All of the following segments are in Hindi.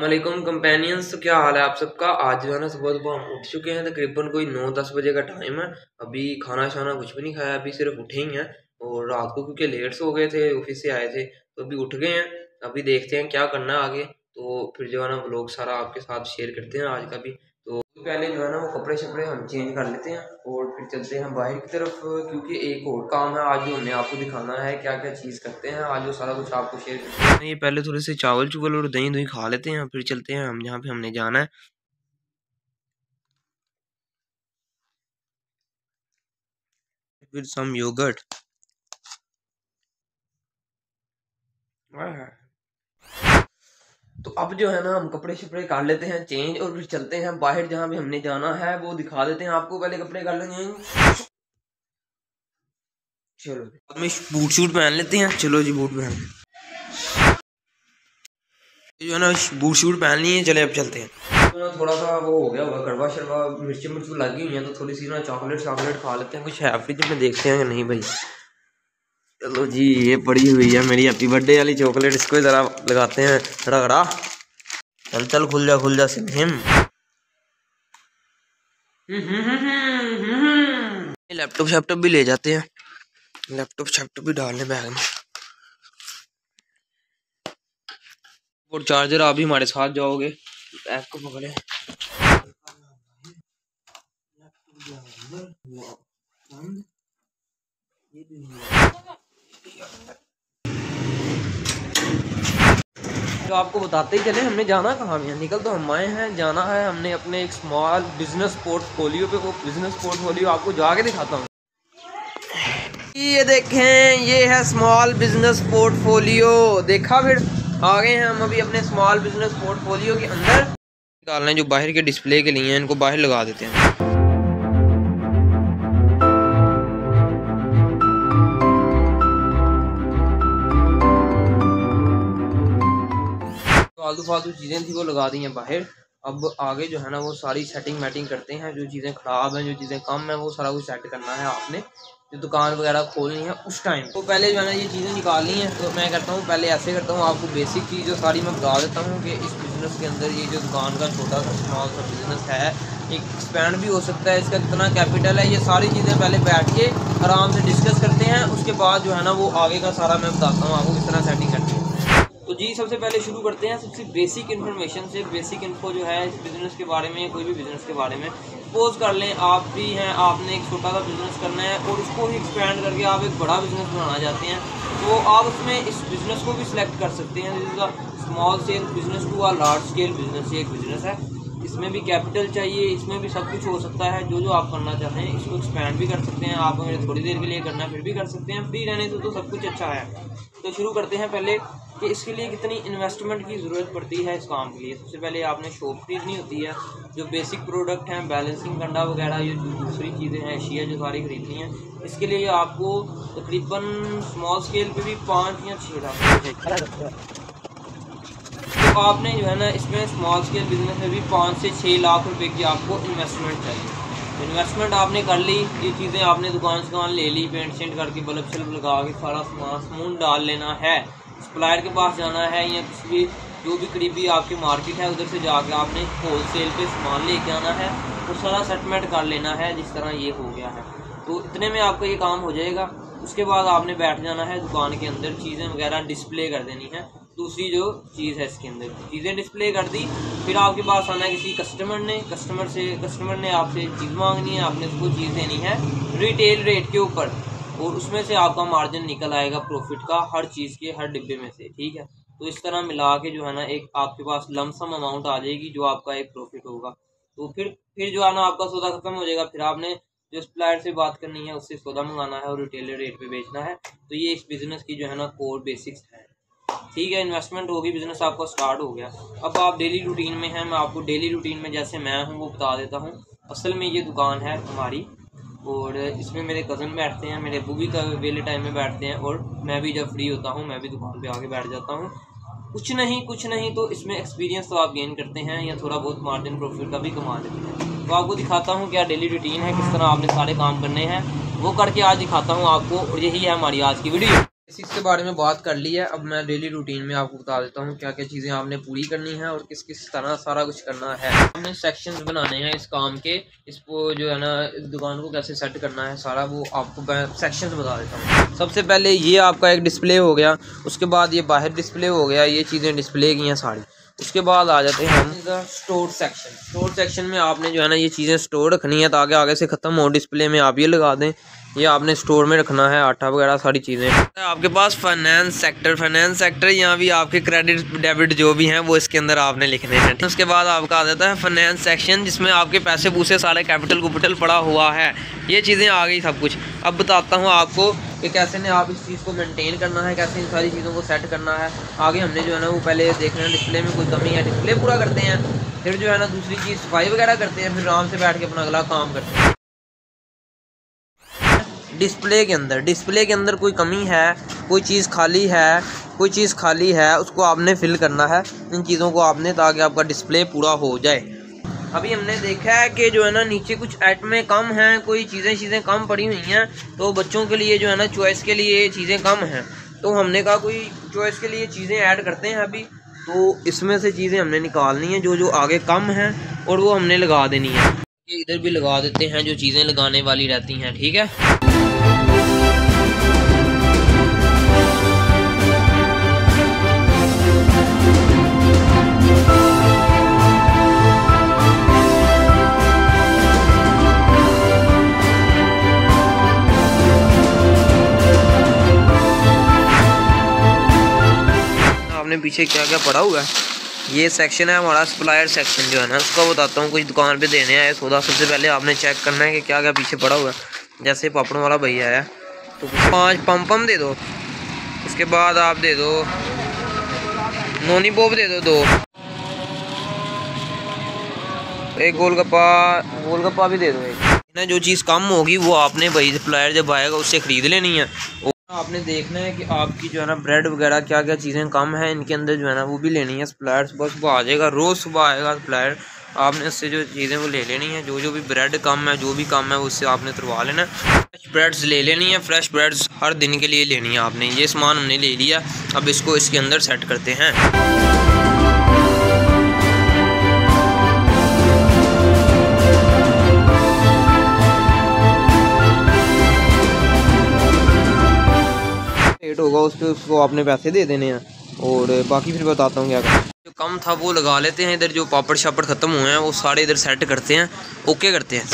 वालेकुम कंपेनियंस। तो क्या हाल है आप सबका। आज जो है ना सुबह सुबह हम उठ चुके हैं, तकरीबन कोई 9-10 बजे का टाइम है। अभी खाना शाना कुछ भी नहीं खाया, अभी सिर्फ उठे ही हैं। और रात को क्योंकि लेट से हो गए थे, ऑफिस से आए थे, तो अभी उठ गए हैं। अभी देखते हैं क्या करना है आगे, तो फिर जो है ना व्लॉग सारा आपके साथ शेयर करते हैं आज का भी। तो पहले जो है ना वो कपड़े शपड़े हम चेंज कर लेते हैं और फिर चलते हैं बाहर की तरफ, क्योंकि एक और काम है आज जो हमने आपको दिखाना है क्या क्या चीज़ करते हैं आज, वो सारा कुछ आपको शेयर करते हैं। ये पहले थोड़े से चावल चुवल और दही दही खा लेते हैं, फिर चलते हैं हम जहाँ पे हमने जाना है। फिर सम योगर्ट। तो अब जो है ना हम कपड़े शपड़े कर लेते हैं चेंज और फिर चलते हैं बाहर जहाँ भी हमने जाना है, वो दिखा देते हैं आपको। पहले कपड़े कर लेंगे, चलो अब में बूट शूट पहन लेते हैं। चलो जी बूट पहन, जो है ना बूट शूट पहन लिए, चले अब चलते हैं। तो ना थोड़ा सा वो हो गया होगा, कड़वा शड़वा मिर्ची मिर्च लगी हुई है, तो थोड़ी सी ना चॉकलेट चॉकलेट खा लेते हैं। कुछ है फ्रिज में, देखते हैं कि नहीं भाई। चलो जी ये पड़ी हुई है मेरी हैप्पी बर्थडे वाली चॉकलेट, इसको ज़रा लगाते हैं रगड़ा। चल चल खुल जा सिम। लैपटॉप शैपटॉप भी ले जाते हैं, लैपटॉप शैपटॉप भी डाल लें बैग में। और चार्जर आप भी हमारे साथ जाओगे, बैग को पकड़े। तो आपको बताते ही चले हमने जाना कहाँ है। निकल तो हम आए हैं, जाना है हमने अपने एक स्मॉल बिजनेस पोर्टफोलियो पे। वो बिजनेस पोर्टफोलियो आपको जाके दिखाता हूँ। ये देखें, ये है स्मॉल बिजनेस पोर्टफोलियो। देखा, फिर आ गए हैं हम अभी अपने स्मॉल बिजनेस पोर्टफोलियो के अंदर। निकालना है जो बाहर के डिस्प्ले के लिए हैं, इनको बाहर लगा देते हैं। फालतू फालतू चीज़ें थी वो लगा दी हैं बाहर। अब आगे जो है ना वो सारी सेटिंग मैटिंग करते हैं। जो चीज़ें ख़राब हैं, जो चीज़ें कम हैं, वो सारा कुछ सेट करना है आपने जो दुकान वगैरह खोलनी है उस टाइम। तो पहले जो है ना ये चीज़ें निकालनी है। तो मैं करता हूँ पहले ऐसे करता हूँ, आपको बेसिक चीज़ जो सारी मैं बता देता हूँ कि इस बिज़नेस के अंदर ये जो दुकान का छोटा सा स्मॉल सा बिज़नेस है, एक एक्सपेंड भी हो सकता है, इसका कितना कैपिटल है, ये सारी चीज़ें पहले बैठ के आराम से डिस्कस करते हैं। उसके बाद जो है ना वो आगे का सारा मैं बताता हूँ आपको किस तरह सेटिंग करनी है। तो जी सबसे पहले शुरू करते हैं सबसे बेसिक इन्फॉर्मेशन से। बेसिक इन्फो जो है इस बिज़नेस के बारे में, कोई भी बिज़नेस के बारे में। सपोज कर लें आप भी हैं, आपने एक छोटा सा बिज़नेस करना है और उसको ही एक्सपेंड करके आप एक बड़ा बिज़नेस बनाना चाहते हैं, तो आप उसमें इस बिज़नेस को भी सिलेक्ट कर सकते हैं। This is a small scale business to a large scale business. ये एक बिज़नेस है, इसमें भी कैपिटल चाहिए, इसमें भी सब कुछ हो सकता है। जो जो आप करना चाहते हैं इसको एक्सपेंड भी कर सकते हैं आप। अगर थोड़ी देर के लिए करना है फिर भी कर सकते हैं, फ्री रहने से तो सब कुछ अच्छा है। तो शुरू करते हैं पहले कि इसके लिए कितनी इन्वेस्टमेंट की ज़रूरत पड़ती है इस काम के लिए। सबसे पहले आपने शॉप खरीदनी होती है, जो बेसिक प्रोडक्ट हैं बैलेंसिंग कंडा वगैरह, ये जो दूसरी चीज़ें हैं एशिया जो सारी खरीदनी है। इसके लिए आपको तकरीबन स्मॉल स्केल पे भी 5 या 6 लाख। तो आपने जो है ना इसमें स्मॉल स्केल बिजनेस में भी 5 से 6 लाख रुपए की आपको इन्वेस्टमेंट चाहिए। इन्वेस्टमेंट आपने कर ली, ये चीज़ें आपने दुकान ले ली, पेंट शेंट करके बल्ब शल्ब लगा के सारा सामान डाल लेना है। सप्लायर के पास जाना है या किसी भी जो भी करीबी आपकी मार्केट है उधर से जाके आपने होल सेल पे सामान लेके आना है और सारा सेटलमेंट कर लेना है। जिस तरह ये हो गया है तो इतने में आपका ये काम हो जाएगा। उसके बाद आपने बैठ जाना है दुकान के अंदर, चीज़ें वगैरह डिस्प्ले कर देनी है। दूसरी जो चीज़ है इसके अंदर चीज़ें डिस्प्ले कर दी, फिर आपके पास आना है किसी कस्टमर ने आपसे चीज़ मांगनी है, आपने उसको चीज़ देनी है रिटेल रेट के ऊपर, और उसमें से आपका मार्जिन निकल आएगा प्रॉफिट का, हर चीज़ के हर डिब्बे में से। ठीक है, तो इस तरह मिला के जो है ना एक आपके पास लमसम अमाउंट आ जाएगी जो आपका एक प्रॉफिट होगा। तो फिर जो है ना आपका सौदा खत्म हो जाएगा। फिर आपने जो सप्लायर से बात करनी है उससे सौदा मंगाना है और रिटेल रेट पे बेचना है। तो ये इस बिज़नेस की जो है ना कोर बेसिक्स है। ठीक है, इन्वेस्टमेंट होगी, बिजनेस आपका स्टार्ट हो गया। अब आप डेली रूटीन में हैं, मैं आपको डेली रूटीन में जैसे मैं हूँ वो बता देता हूँ। असल में ये दुकान है हमारी और इसमें मेरे कज़न बैठते हैं, मेरे अबू भी वेले टाइम में बैठते हैं और मैं भी जब फ्री होता हूँ मैं भी दुकान पे आके बैठ जाता हूँ। कुछ नहीं तो इसमें एक्सपीरियंस तो आप गेन करते हैं या थोड़ा बहुत मार्जिन प्रॉफिट का भी कमा लेते हैं। तो आपको दिखाता हूँ क्या डेली रूटीन है, किस तरह आपने सारे काम करने हैं वो करके आज दिखाता हूँ आपको, और यही है हमारी आज की वीडियो। बेसिक्स के बारे में बात कर ली है। अब मैं डेली रूटीन में आपको बता देता हूँ क्या क्या चीज़ें आपने पूरी करनी है और किस किस तरह सारा कुछ करना है। हमने सेक्शंस बनाने हैं इस काम के, इसको जो है ना इस दुकान को कैसे सेट करना है सारा वो आपको मैं सेक्शंस बता देता हूँ। सबसे पहले ये आपका एक डिस्प्ले हो गया, उसके बाद ये बाहर डिस्प्ले हो गया, ये चीज़ें डिस्प्ले की हैं सारी। उसके बाद आ जाते हैं हम स्टोर सेक्शन। स्टोर सेक्शन में आपने जो है ना ये चीज़ें स्टोर रखनी है ताकि आगे से ख़त्म हो। डिस्प्ले में आप ये लगा दें, ये आपने स्टोर में रखना है, आटा वगैरह सारी चीज़ें। आपके पास फाइनेंस सेक्टर यहाँ भी आपके क्रेडिट डेबिट जो भी हैं वो इसके अंदर आपने लिखने हैं। उसके बाद आपका आ जाता है फाइनेंस सेक्शन जिसमें आपके पैसे पूसे सारे कैपिटल पड़ा हुआ है, ये चीज़ें आ गई सब कुछ। अब बताता हूँ आपको कि कैसे ने आप इस चीज़ को मेंटेन करना है, कैसे इन सारी चीज़ों को सेट करना है। आगे हमने जो है ना वो पहले देखना है डिस्प्ले में कोई कमी है, डिस्प्ले पूरा करते हैं, फिर जो है ना दूसरी चीज़ सफाई वगैरह करते हैं, फिर आराम से बैठ के अपना अगला काम करते हैं। डिस्प्ले के अंदर कोई कमी है, कोई चीज़ खाली है, उसको आपने फिल करना है इन चीज़ों को आपने, ताकि आपका डिस्प्ले पूरा हो जाए। अभी हमने देखा है कि जो है ना नीचे कुछ आइटमें कम हैं, कोई चीज़ें कम पड़ी हुई हैं, तो बच्चों के लिए जो है ना चॉइस के लिए चीज़ें कम हैं, तो हमने कहा कोई चॉइस के लिए चीज़ें ऐड करते हैं। अभी तो इसमें से चीज़ें हमने निकालनी है जो आगे कम हैं और वो हमने लगा देनी है। इधर भी लगा देते हैं जो चीज़ें लगाने वाली रहती हैं, ठीक है। आपने पीछे क्या क्या पड़ा हुआ है, ये सेक्शन है हमारा सप्लायर सेक्शन जो है ना, उसका बताता हूँ। कुछ दुकान पे देने आए सौदा, सबसे पहले आपने चेक करना है कि क्या क्या पीछे पड़ा हुआ है। जैसे पापड़ वाला भैया है तो 5 पम दे दो, उसके बाद आप दे दो नोनी पॉप दे दो 2, एक गोलगप्पा भी दे दो एक। जो चीज़ कम होगी वो आपने भाई सप्लायर जब आएगा उससे ख़रीद लेनी है। आपने देखना है कि आपकी जो है ना ब्रेड वगैरह क्या क्या चीज़ें कम है इनके अंदर जो है ना वो भी लेनी है। सप्लायर सुबह सुबह आ जाएगा, रोज़ सुबह आएगा सप्लायर, आपने उससे जो चीज़ें वो ले लेनी है। जो भी ब्रेड कम है, जो भी कम है उससे आपने तुरवा लेना है। फ्रेश ब्रेड्स ले लेनी है, फ्रेश ब्रेड्स हर दिन के लिए लेनी है आपने। ये सामान हमने ले लिया, अब इसको इसके अंदर सेट करते हैं। रेट होगा उसको आपने पैसे दे देने हैं और बाकी फिर बताता हूँ क्या करना। जो कम था वो लगा लेते हैं इधर, जो पापड़ शापड़ ख़त्म हुए हैं वो सारे इधर सेट करते हैं, ओके करते हैं।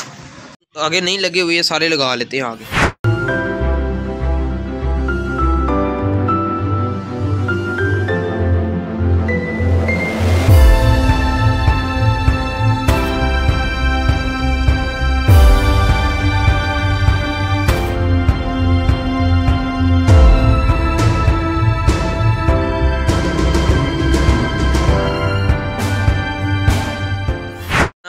आगे नहीं लगे हुए सारे लगा लेते हैं आगे।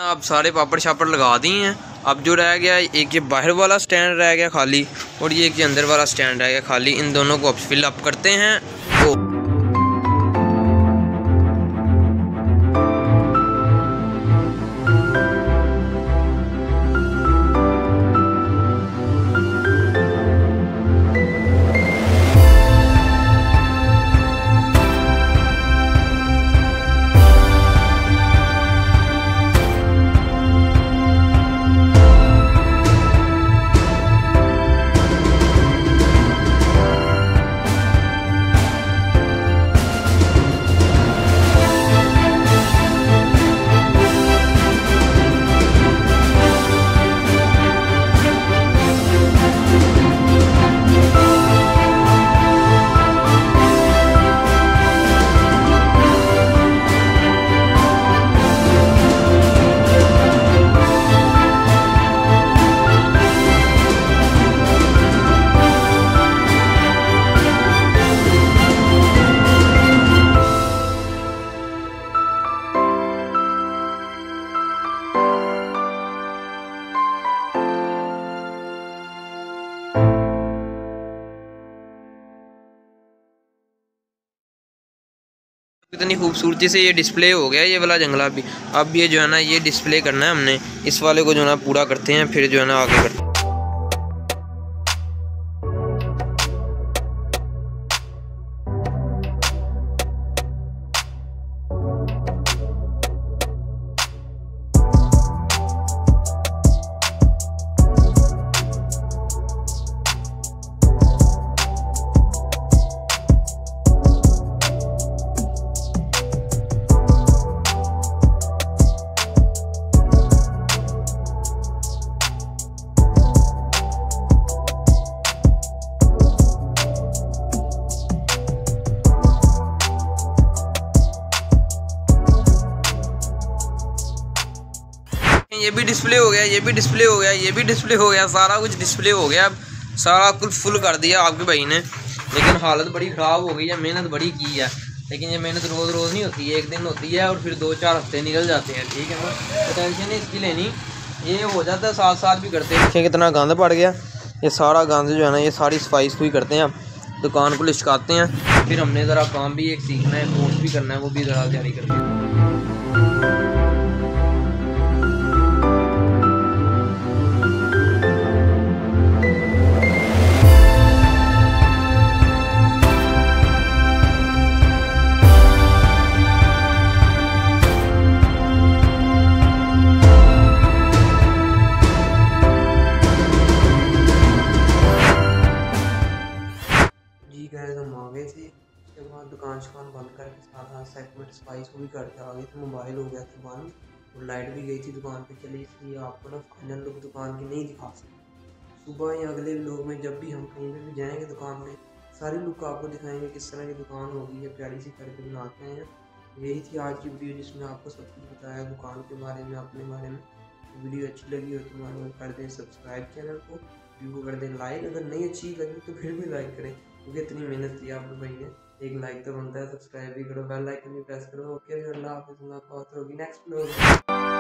अब सारे पापड़ शापड़ लगा दिए हैं। अब जो रह गया एक ये बाहर वाला स्टैंड रह गया खाली और ये एक अंदर वाला स्टैंड रह गया खाली, इन दोनों को अब फिल अप करते हैं। तो कितनी खूबसूरती से ये डिस्प्ले हो गया ये वाला जंगला भी। अब ये जो है ना ये डिस्प्ले करना है हमने, इस वाले को जो है ना पूरा करते हैं, फिर जो है ना आगे करते हैं। ये भी डिस्प्ले हो गया, ये भी डिस्प्ले हो गया, ये भी डिस्प्ले हो गया, सारा कुछ डिस्प्ले हो गया। अब सारा कुछ फुल कर दिया आपके भाई ने, लेकिन हालत बड़ी ख़राब हो गई है। मेहनत बड़ी की है, लेकिन ये मेहनत रोज़ रोज़ नहीं होती है, एक दिन होती है और फिर 2-4 हफ्ते निकल जाते हैं। ठीक है ना, तो टेंशन नहीं इसकी लेनी, ये हो जाता है, साथ साथ भी करते हैं। कितना गंद पड़ गया, ये सारा गंद जो है ना, ये सारी सफाई सफाई करते हैं, दुकान को लिशकाते हैं। फिर हमने ज़रा काम भी एक सीखना है, कोर्स भी करना है, वो भी ज़रा तैयारी करते हैं। हम आ गए थे, उसके बाद दुकान शुकान बंद करके सारा सेगमेंट स्पाइस को भी करके आ गए थे। मोबाइल हो गया था बंद और लाइट भी गई थी दुकान पे चली, इसलिए आपको ना फाइनल लुक दुकान की नहीं दिखा सकते। सुबह या अगले लोग में जब भी हम कहीं पे भी जाएंगे दुकान में, सारी लुक आपको दिखाएंगे किस तरह की दुकान होगी, या प्यारी सी करके बनाते हैं। यही थी आज की वीडियो, जिसमें आपको सब कुछ बताया दुकान के बारे में, अपने बारे में। वीडियो अच्छी लगी हो तो हमारे कर दें सब्सक्राइब चैनल को, वीडियो कर दें लाइक, अगर नहीं अच्छी लगी तो फिर भी लाइक करें, क्योंकि इतनी मेहनत की आपके भाई ने, एक लाइक तो बनता है। सब्सक्राइब भी करो, बेल आइकन भी प्रेस करो। ओके, अल्लाह हाफिज़, मुलाकात होगी नेक्स्ट व्लॉग में।